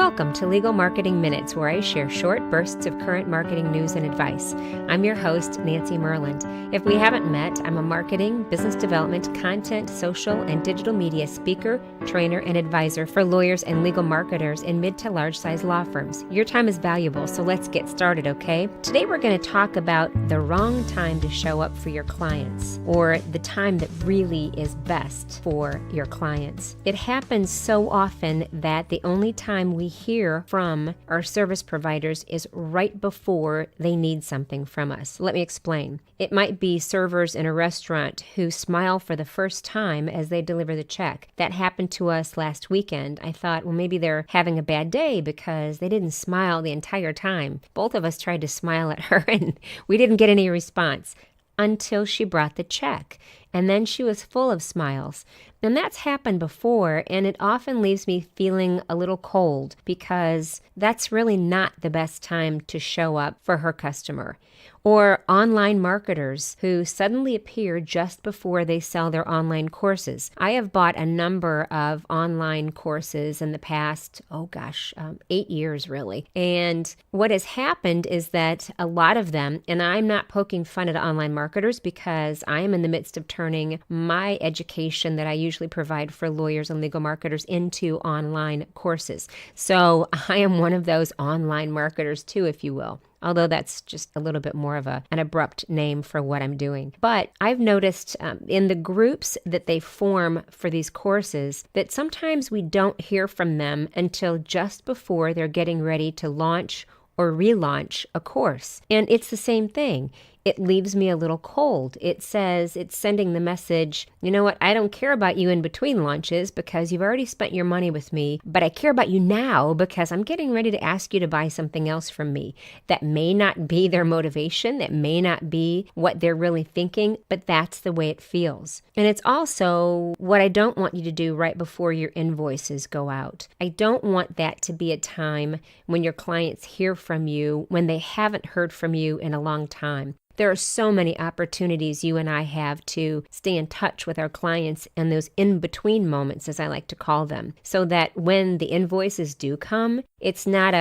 Welcome to Legal Marketing Minutes, where I share short bursts of current marketing news and advice. I'm your host, Nancy Myrland. If we haven't met, I'm a marketing, business development, content, social, and digital media speaker, trainer, and advisor for lawyers and legal marketers in mid to large-size law firms. Your time is valuable, so let's get started, okay? Today we're going to talk about the wrong time to show up for your clients, or the time that really is best for your clients. It happens so often that the only time we hear from our service providers is right before they need something from us. Let me explain. It might be servers in a restaurant who smile for the first time as they deliver the check. That happened to us last weekend. I thought, well, maybe they're having a bad day because they didn't smile the entire time. Both of us tried to smile at her and we didn't get any response until she brought the check. And then she was full of smiles. And that's happened before, and it often leaves me feeling a little cold because that's really not the best time to show up for her customer. Or online marketers who suddenly appear just before they sell their online courses. I have bought a number of online courses in the past, 8 years really. And what has happened is that a lot of them, and I'm not poking fun at online marketers because I am in the midst of turning my education that I usually provide for lawyers and legal marketers into online courses. So I am one of those online marketers too, if you will. Although that's just a little bit more of an abrupt name for what I'm doing. But I've noticed in the groups that they form for these courses that sometimes we don't hear from them until just before they're getting ready to launch or relaunch a course. And it's the same thing. It leaves me a little cold. It says, it's sending the message, you know what, I don't care about you in between launches because you've already spent your money with me, but I care about you now because I'm getting ready to ask you to buy something else from me. That may not be their motivation, that may not be what they're really thinking, but that's the way it feels. And it's also what I don't want you to do right before your invoices go out. I don't want that to be a time when your clients hear from you when they haven't heard from you in a long time. There are so many opportunities you and I have to stay in touch with our clients in those in-between moments, as I like to call them, so that when the invoices do come, it's not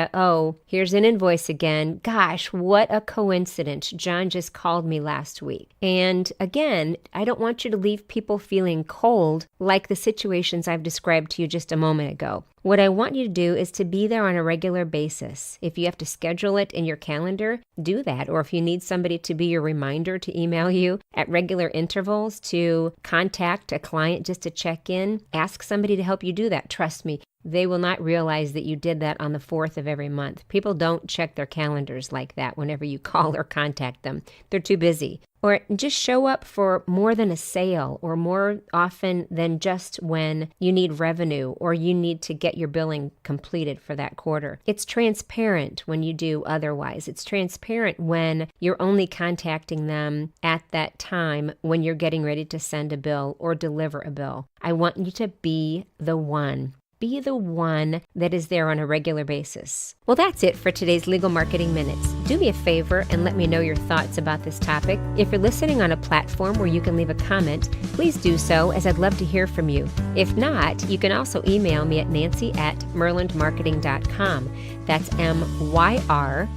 here's an invoice again. Gosh, what a coincidence. John just called me last week. And again, I don't want you to leave people feeling cold like the situations I've described to you just a moment ago. What I want you to do is to be there on a regular basis. If you have to schedule it in your calendar, do that. Or if you need somebody to be your reminder to email you at regular intervals to contact a client just to check in, ask somebody to help you do that. Trust me, they will not realize that you did that on the 4th of every month. People don't check their calendars like that whenever you call or contact them. They're too busy. Or just show up for more than a sale or more often than just when you need revenue or you need to get your billing completed for that quarter. It's transparent when you do otherwise. It's transparent when you're only contacting them at that time when you're getting ready to send a bill or deliver a bill. I want you to be the one. Be the one that is there on a regular basis. Well, that's it for today's Legal Marketing Minutes. Do me a favor and let me know your thoughts about this topic. If you're listening on a platform where you can leave a comment, please do so, as I'd love to hear from you. If not, you can also email me at nancy@myrlandmarketing.com. That's MYRLAND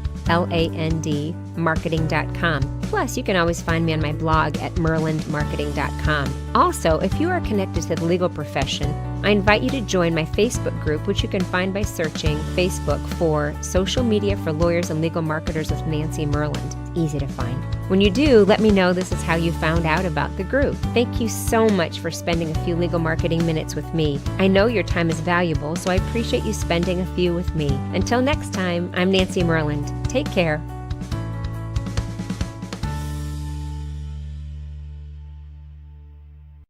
marketing.com. Plus, you can always find me on my blog at myrlandmarketing.com. Also, if you are connected to the legal profession, I invite you to join my Facebook group, which you can find by searching Facebook for Social Media for Lawyers and Legal Marketers with Nancy Myrland. Easy to find. When you do, let me know this is how you found out about the group. Thank you so much for spending a few legal marketing minutes with me. I know your time is valuable, so I appreciate you spending a few with me. Until next time, I'm Nancy Myrland. Take care.